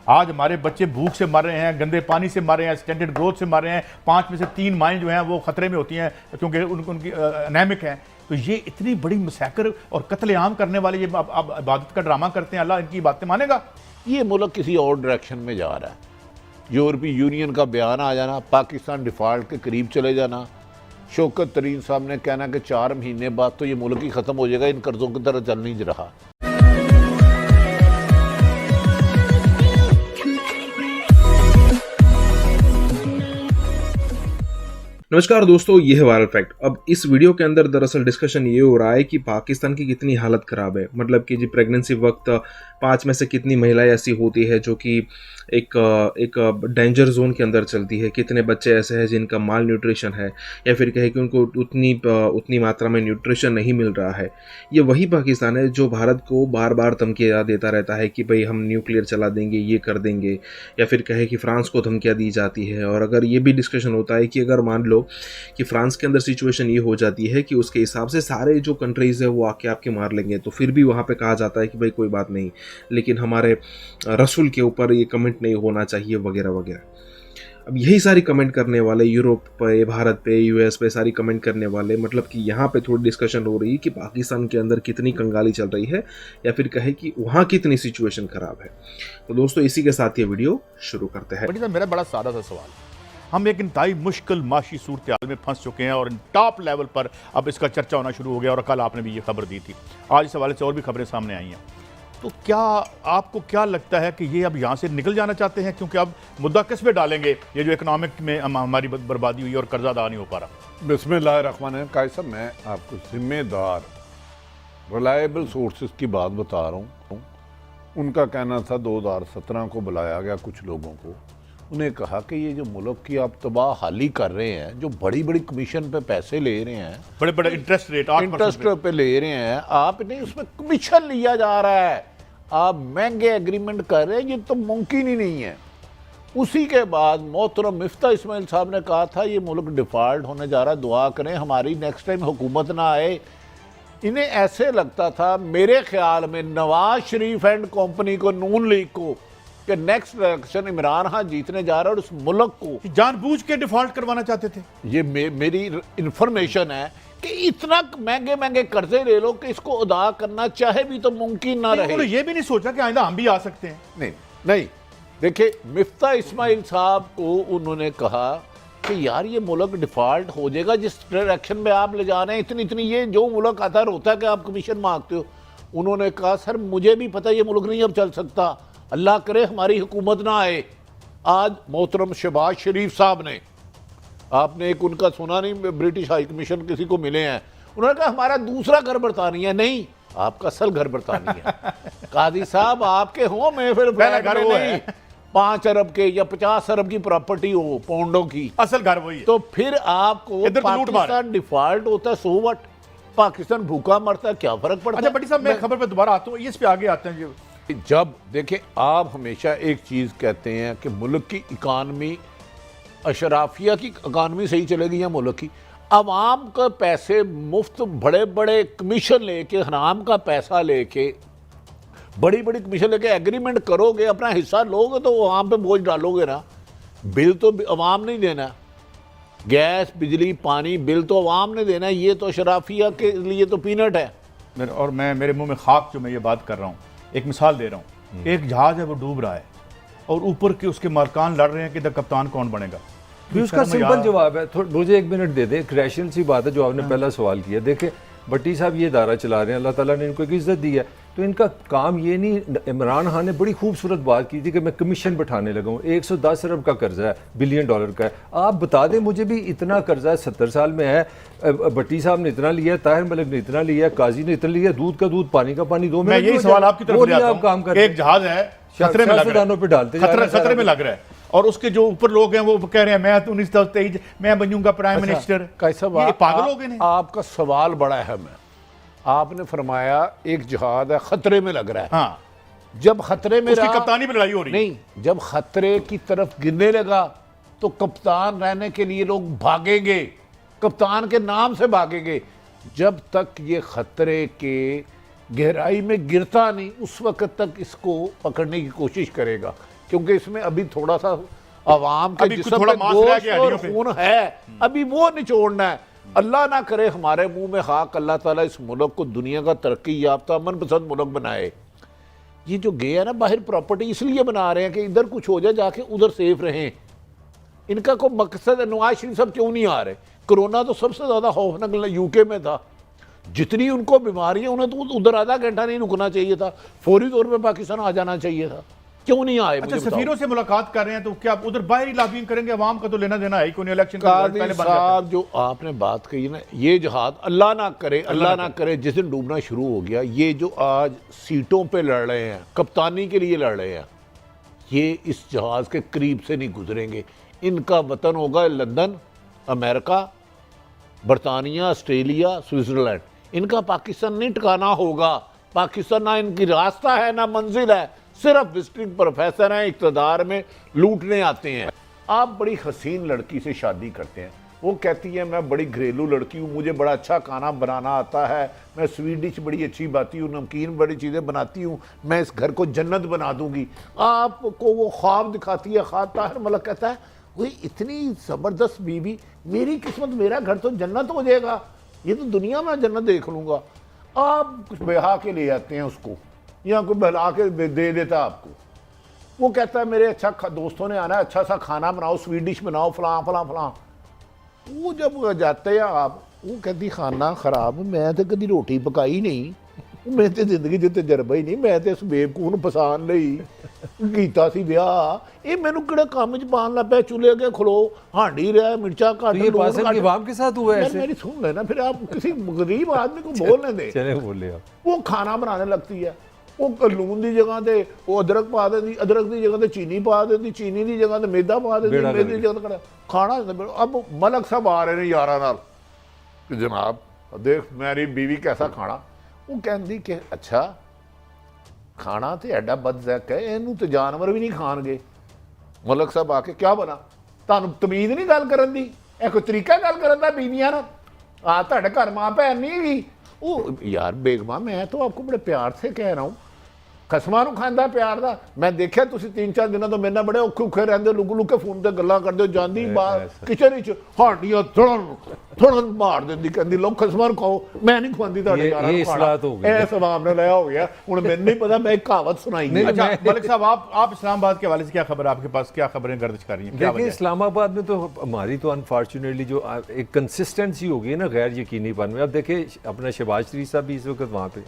आज हमारे बच्चे भूख से मर रहे हैं, गंदे पानी से मर रहे हैं, स्टैंडर्ड ग्रोथ से मर रहे हैं। 5 में से 3 माएँ जो हैं वो खतरे में होती हैं क्योंकि उनकी एनेमिक हैं। तो ये इतनी बड़ी मसैकर और कत्लेआम करने वाले ये अब इबादत का ड्रामा करते हैं, अल्लाह इनकी बातें मानेगा? ये मुल्क किसी और डायरेक्शन में जा रहा है। यूरोपीय यूनियन का बयान आ जाना, पाकिस्तान डिफ़ॉल्ट के करीब चले जाना, शौकत तरीन साहब ने कहना कि 4 महीने बाद तो ये मुल्क ही ख़त्म हो जाएगा, इन कर्ज़ों की तरह चल नहीं रहा। नमस्कार दोस्तों, ये है वायरल फैक्ट। अब इस वीडियो के अंदर दरअसल डिस्कशन ये हो रहा है कि पाकिस्तान की कितनी हालत ख़राब है। मतलब कि जी प्रेगनेंसी वक्त 5 में से कितनी महिलाएं ऐसी होती है जो कि एक डेंजर जोन के अंदर चलती है। कितने बच्चे ऐसे हैं जिनका माल न्यूट्रिशन है या फिर कहे कि उनको उतनी मात्रा में न्यूट्रिशन नहीं मिल रहा है। ये वही पाकिस्तान है जो भारत को बार बार धमकियाँ देता रहता है कि भाई हम न्यूक्लियर चला देंगे, ये कर देंगे, या फिर कहे कि फ्रांस को धमकियाँ दी जाती है। और अगर ये भी डिस्कशन होता है कि अगर मान लो कि फ्रांस के अंदर सिचुएशन ये हो जाती है कि उसके हिसाब से सारे जो कंट्रीज़ है वो आके आपके मार लेंगे, तो फिर भी वहाँ पे कहा जाता है कि भाई कोई बात नहीं, लेकिन हमारे रसूल के ऊपर ये कमेंट नहीं होना चाहिए वगैरह वगैरह। अब यही सारी कमेंट करने वाले यूरोप पे, भारत पे, यूएस पे सारी कमेंट करने वाले, मतलब कि यहाँ पे थोड़ी डिस्कशन हो रही है कि पाकिस्तान के अंदर कितनी कंगाली चल रही है या फिर कहे कि वहाँ कितनी सिचुएशन ख़राब है। तो दोस्तों इसी के साथ ये वीडियो शुरू करते हैं। मेरा बड़ा सादा सा सवाल, हम एक इंतहाई मुश्किल माशी सूरत हाल में फंस चुके हैं और टॉप लेवल पर अब इसका चर्चा होना शुरू हो गया। और कल आपने भी ये खबर दी थी, आज इस हवाले से और भी खबरें सामने आई हैं। तो क्या आपको क्या लगता है कि ये अब यहाँ से निकल जाना चाहते हैं? क्योंकि अब मुद्दा किस पे डालेंगे, ये जो इकोनॉमिक में हमारी बर्बादी हुई और कर्जा अदा नहीं हो पा रहा। बिस्मिल्लाहिर्रहमानिर्रहीम। कायद साहब, मैं आपको जिम्मेदार रिलायबल सोर्सेज की बात बता रहा हूँ। उनका कहना था 2017 को बुलाया गया कुछ लोगों को, उन्हें कहा कि ये जो मुल्क की आप तबाह हाली कर रहे हैं, जो बड़ी बड़ी कमीशन पे पैसे ले रहे हैं, बड़े बड़े इंटरेस्ट पे ले रहे हैं, आप नहीं, उसमें कमीशन लिया जा रहा है, आप महंगे एग्रीमेंट कर रहे हैं, ये तो मुमकिन ही नहीं है। उसी के बाद मोहतरम मिफ्ता इस्माइल साहब ने कहा था ये मुल्क डिफ़ॉल्ट होने जा रहा है, दुआ करें हमारी नेक्स्ट टाइम हुकूमत ना आए। इन्हें ऐसे लगता था, मेरे ख्याल में, नवाज शरीफ एंड कंपनी को, नून लीग को, कि नेक्स्ट इलेक्शन इमरान खान जीतने जा रहा है और उस मुल्क को जानबूझ के डिफॉल्ट करवाना चाहते थे। ये मेरी इंफॉर्मेशन है कि इतना महंगे महंगे कर्जे ले लो कि इसको अदा करना चाहे भी तो मुमकिन ना रहे। ये भी नहीं सोचा कि आइंदा हम भी आ सकते हैं। नहीं, देखिए, मिफ्ता इस्माइल साहब को उन्होंने कहा कि यार ये मुल्क डिफ़ॉल्ट हो जाएगा जिस डायरेक्शन में आप ले जा रहे हैं, इतनी ये जो मुल्क आता रोता है कि आप कमीशन मांगते हो। उन्होंने कहा सर मुझे भी पता ये मुल्क नहीं अब चल सकता, अल्लाह करे हमारी हुकूमत ना आए। आज मोहतरम शहबाज शरीफ साहब ने, आपने एक उनका सुना नहीं, ब्रिटिश हाई कमीशन किसी को मिले हैं, उन्होंने कहा हमारा दूसरा घर बरतानिया नहीं, आपका असल घर बरतानिया। कादी साहब आपके हो, मैं फिर पहला घर वो है। 5 अरब के या 50 अरब की प्रॉपर्टी हो, पौंडों की, असल घर वही है। तो फिर आपको पाकिस्तान डिफॉल्ट होता है, सो व्हाट, पाकिस्तान भूखा मरता है, क्या फर्क पड़ता है? अच्छा बटी साहब, मैं खबर पे दोबारा आता हूँ, इस पे आगे आते हैं। जब देखिए, आप हमेशा एक चीज़ कहते हैं कि मुल्क की इकानमी, अशराफिया की इकानमी सही चलेगी या मुल्क की, अवाम का पैसे मुफ्त, बड़े बड़े कमीशन लेके, हराम का पैसा लेके, बड़ी बड़ी कमीशन लेके एग्रीमेंट करोगे, अपना हिस्सा लोगे तो अवाम पे बोझ डालोगे ना। बिल तो अवाम नहीं देना, गैस बिजली पानी बिल तो अवाम ने देना, ये तो अशराफिया के लिए तो पीनट है। और मैं, मेरे मुंह में खाक जो मैं ये बात कर रहा हूँ, एक मिसाल दे रहा हूँ। एक जहाज है वो डूब रहा है और ऊपर के उसके मालकान लड़ रहे हैं कि कप्तान कौन बनेगा। भी उसका सिंपल जवाब है, मुझे 1 मिनट दे दे। क्रैशल सी बात है जो आपने पहला सवाल किया। देखे भट्टी साहब ये दायरा चला रहे हैं, अल्लाह ताला ने इनको एक इज्जत दी है, तो इनका काम ये नहीं। इमरान खान ने बड़ी खूबसूरत बात की थी कि मैं कमीशन बैठाने लगा हूँ, 110 अरब का कर्जा है, $बिलियन का है। आप बता दें मुझे भी, इतना कर्जा 70 साल में है, भट्टी साहब ने इतना लिया, ताहिर मलिक ने इतना लिया, काजी ने इतना लिया, दूध का दूध पानी का पानी, 2 मैं यही सवाल आपकी तरफ ले आता हूं। काम कर, एक जहाज है खतरे में लग रहा है, पे डालते खतरे में लग रहा है, और उसके जो ऊपर लोग हैं वो कह रहे हैं मैं 1923 मैं बनूंगा प्राइम मिनिस्टर। कैसा पागल हो गए। आपका सवाल बड़ा अहम है। आपने फरमाया एक जहाज है खतरे में लग रहा है। हाँ, जब खतरे में उसकी कप्तानी पे लड़ाई हो रही नहीं, जब खतरे की तरफ गिरने लगा तो कप्तान रहने के लिए लोग भागेंगे, कप्तान के नाम से भागेंगे। जब तक ये खतरे के गहराई में गिरता नहीं, उस वक्त तक इसको पकड़ने की कोशिश करेगा। क्योंकि इसमें अभी थोड़ा सा आवाम के अभी कुछ जिस्म थोड़ा पे मांस रह गोश्त गया और हड्डियों पे। खून है, अभी वो निचोड़ना है। अल्लाह ना करे हमारे मुंह में खाक, अल्लाह ताला इस मुल्क को दुनिया का तरक्की याफ्ता अमन पसंद मुल्क बनाए। ये जो गए है ना बाहर प्रॉपर्टी इसलिए बना रहे हैं कि इधर कुछ हो जाए जाके उधर सेफ रहें। इनका कोई मकसद है। नवाज शरीफ साहब क्यों नहीं आ रहे? कोरोना तो सबसे ज्यादा खौफनाक यूके में था, जितनी उनको बीमारियां, उन्हें तो उधर आधा घंटा नहीं रुकना चाहिए था, फौरी तौर पे पाकिस्तान आ जाना चाहिए था। क्यों नहीं आए? अच्छा, मुझे बताओ। सफीरों से मुलाकात कर रहे हैं तो क्या उधर बाहर ही लॉबिंग करेंगे? अवाम का तो लेना देना है, कोई इलेक्शन का कादिर पहले बन जाता है। साहब जो आपने बात कही ना, ये जहाज अल्लाह ना करे जिस दिन डूबना शुरू हो गया, ये जो आज सीटों पे लड़ रहे हैं, कप्तानी के लिए लड़ रहे हैं, ये इस जहाज के करीब से नहीं गुजरेंगे। इनका वतन होगा लंदन, अमेरिका, बरतानिया, ऑस्ट्रेलिया, स्विट्जरलैंड। इनका पाकिस्तान नहीं ठिकाना होगा। पाकिस्तान ना इनकी रास्ता है ना मंजिल है, सिर्फ विजिटिंग प्रोफेसर हैं, इक़्तिदार में लूटने आते हैं। आप बड़ी हसीन लड़की से शादी करते हैं, वो कहती है मैं बड़ी घरेलू लड़की हूँ, मुझे बड़ा अच्छा खाना बनाना आता है, मैं स्वीट डिश बड़ी अच्छी बनाती हूँ, नमकीन बड़ी चीज़ें बनाती हूँ, मैं इस घर को जन्नत बना दूंगी। आपको वो ख्वाब दिखाती है। ख्वाब ताहिर मलिक कहता है वही इतनी ज़बरदस्त बीवी, मेरी किस्मत, मेरा घर तो जन्नत हो जाएगा, ये तो दुनिया में जन्नत देख लूँगा। आप कुछ बहा के ले आते हैं उसको, या कोई बहला के दे देता आपको। वो कहता है मेरे अच्छा दोस्तों ने आना है, अच्छा सा खाना बनाओ, स्वीट डिश बनाओ, फलां फलां फलां। वो जब जाते हैं आप, वो कहती खाना खराब, मैं तो कभी रोटी पकाई नहीं, मैं तो जिंदगी च तजर्बा ही नहीं, मैं तो इस बेवकूफ नूं पसंद लई कीता सी ब्याह, ये मैनू किहड़े काम च पान लग पिया, चूल्हे अगे खलो, हांडी रहा, मिर्चा तो काट, ये पासन की अवाम के साथ हुआ है यार ऐसे? मेरी सुन लेना, फिर आप किसी गरीब आदमी को बोलने दे। चले बोले आप। वो खाना बनाने लगती है, वो लून की जगह ते वो अदरक पा देती, अदरक की जगह ते चीनी पा देती, चीनी की जगह ते मैदा पा देती, बेड़ा मैदे की जगह ते खाना। अब मलक साहब आ रहे हैं यारा नाल कि जनाब देख मेरी बीवी कैसा खाना। वो कहती कि अच्छा खाना तो एडा बदजैक है, इनू तो जानवर भी नहीं खाणगे। मलक साहब आके क्या बना, तुहानू तमीज नहीं गल करन दी, ਇਹ कोई तरीका गल करन दा बीवियां नाल? आ तुहाडे घर मां भैन नहीं हैगी? ਉਹ यार बेगमा मैं तो आपको बड़े प्यार से कह रहा हूँ, खसमां नूं खांदा प्यार दा। मैं देखिया तुसीं 3-4 दिनों तो मेरे नाल बड़े औखे औखे रहंदे, लुक लुक के फोन ते गल्लां करदे हो, जांदी बाहर किचन विच हांडियां थड़न मार दिंदी, कहंदी लो खसमां नूं खाओ, मैं नहीं खुआंदी तुहाडे यारां नूं खाना। इस्लाह तो हो गई। इस अवाम ने लाया हो गया। हुण मैनूं नहीं पता, मैं एक कहावत सुनाई है। अच्छा मलिक साहब, आप इस्लामाबाद के हवाले से क्या खबर, आपके पास क्या खबरें गर्दिश कर रही हैं? क्या देखिए वजह है? इस्लामाबाद में तो हमारी तो अनफॉर्चुनेटली जो एक कंसिस्टेंसी हो गई है ना गैर यकीनीपन में। अब देखिए अपना शहबाज शरीफ साहब भी इस वक्त वहाँ पे,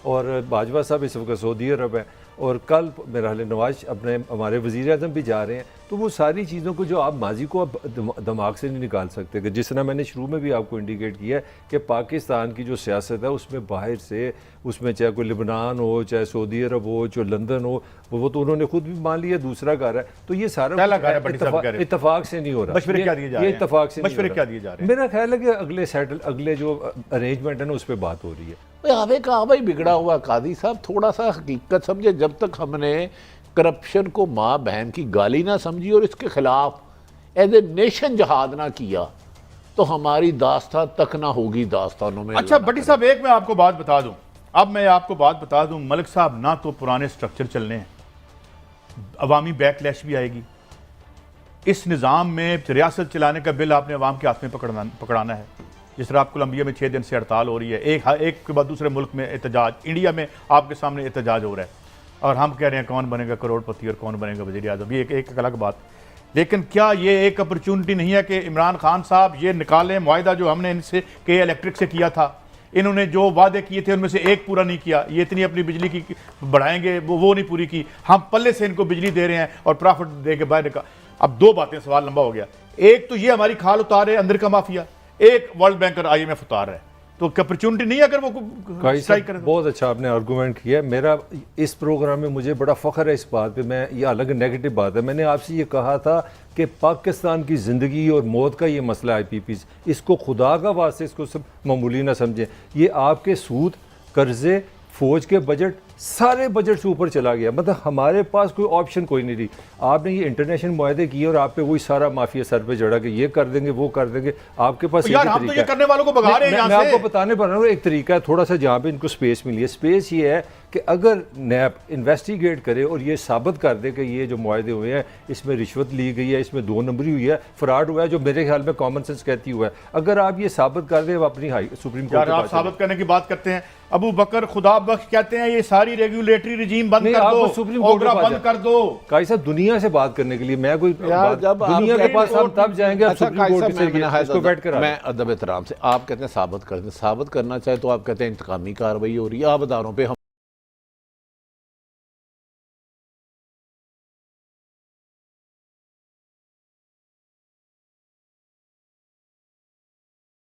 और बाजवा साहब इस वक्त सऊदी अरब है, और कल मेरा हाल नवाज अपने हमारे वज़ीर आज़म भी जा रहे हैं। तो वो सारी चीज़ों को जो आप माजी को अब दिमाग से नहीं निकाल सकते, कि जिस तरह मैंने शुरू में भी आपको इंडिकेट किया है कि पाकिस्तान की जो सियासत है उसमें बाहर से, उसमें चाहे कोई लिबनान हो, चाहे सऊदी अरब हो, चाहे लंदन हो, वो तो उन्होंने खुद भी मान लिया दूसरा घर है। तो ये सारा पहला घर है, बड़ी साहब कह रहे हैं। इतफाक से नहीं हो रहा। मशवरे क्या दिए जा रहे ये हैं? इतफाक से नहीं मशवरे हो क्या रहा। दिए जा रहे हैं? मेरा ख्याल है कि अगले जो अरेंजमेंट है ना उस पर बात हो रही है। आवे कहा भाई बिगड़ा हुआ कादी साहब, थोड़ा सा हकीकत समझे। जब तक हमने करप्शन को माँ बहन की गाली ना समझी और इसके खिलाफ एज ए नेशन जहाद ना किया, तो हमारी दास्तान तक ना होगी दास्तानों में। अच्छा बटी साहब, एक मैं आपको बात बता दूं, अब मैं आपको बात बता दूं, मलिक साहब ना तो पुराने स्ट्रक्चर चलने हैं, अवामी बैकलैश भी आएगी। इस निज़ाम में रियासत चलाने का बिल आपने अवाम के हाथ में पकड़ाना है। जिस तरह आप कोलंबिया में 6 दिन से हड़ताल हो रही है, एक के बाद दूसरे मुल्क में एहतजाज, इंडिया में आपके सामने एहतजाज हो रहा है, और हम कह रहे हैं कौन बनेगा करोड़पति और कौन बनेगा वज़ीर आज़म। ये एक अलग बात। लेकिन क्या ये एक अपॉर्चुनिटी नहीं है कि इमरान खान साहब ये निकालें मुआहिदा जो हमने इनसे के इलेक्ट्रिक से किया था, इन्होंने जो वादे किए थे उनमें से एक पूरा नहीं किया, ये इतनी अपनी बिजली की बढ़ाएंगे वो नहीं पूरी की, हम पल्ले से इनको बिजली दे रहे हैं और प्रॉफिट दे के बाहर निकाल। अब 2 बातें, सवाल लंबा हो गया। एक तो ये हमारी खाल उतार है अंदर का माफिया, एक वर्ल्ड बैंक और IMF उतार रहा है, तो अपॉर्चुनिटी नहीं है अगर वो स्ट्राइक करें? बहुत अच्छा आपने आर्गूमेंट किया। मेरा इस प्रोग्राम में मुझे बड़ा फ़ख्र है इस बात पे। मैं ये अलग नेगेटिव बात है, मैंने आपसे ये कहा था कि पाकिस्तान की ज़िंदगी और मौत का ये मसला है IPPs, इसको खुदा का वास्ते इसको सब मामूली ना समझें। ये आपके सूद, कर्जे, फौज के बजट, सारे बजट से ऊपर चला गया। मतलब हमारे पास कोई ऑप्शन कोई नहीं रही। आपने ये इंटरनेशनल मुआहदे किए और आप पे वही सारा माफिया सर पे चढ़ा के ये कर देंगे वो कर देंगे। आपके पास यार हम तो ये करने वालों को भगा रहे हैं मैं यहाँ से। आपको बताने पर रहा हूँ एक तरीका है, थोड़ा सा जहाँ पे इनको स्पेस मिली है। स्पेस ये है कि अगर नैब इन्वेस्टिगेट करे और ये साबित कर दे कि ये जो मुआहदे हुए हैं इसमें रिश्वत ली गई है, इसमें 2 नंबरी हुई है, फ्रॉड हुआ है, जो मेरे ख्याल में कॉमन सेंस कहती हुआ है, अगर आप ये साबित कर दें अपनी सुप्रीम कोर्ट यार के आप पास साबित करने की बात करते हैं, अबू बकर खुदा बख्श कहते हैं ये सारी रेगुलेटरी रिजीम बंद नहीं, कर आप दो, सुप्रीम कोर्ट के ओगरा पास बंद जाए। कर दो। काई साहब दुनिया से बात करने के लिए मैं कोई यार जब आप दुनिया के कहते पास हैं- हम तब जाएंगे अब अच्छा, सुप्रीम कायसा, कोर्ट मैं से इसको बैठ कर मैं अदब एहतराम से आप कहते हैं साबित कर दें, साबित करना चाहे तो आप कहते हैं इंतकामी कार्रवाई हो रही है, आप अदारों पे हम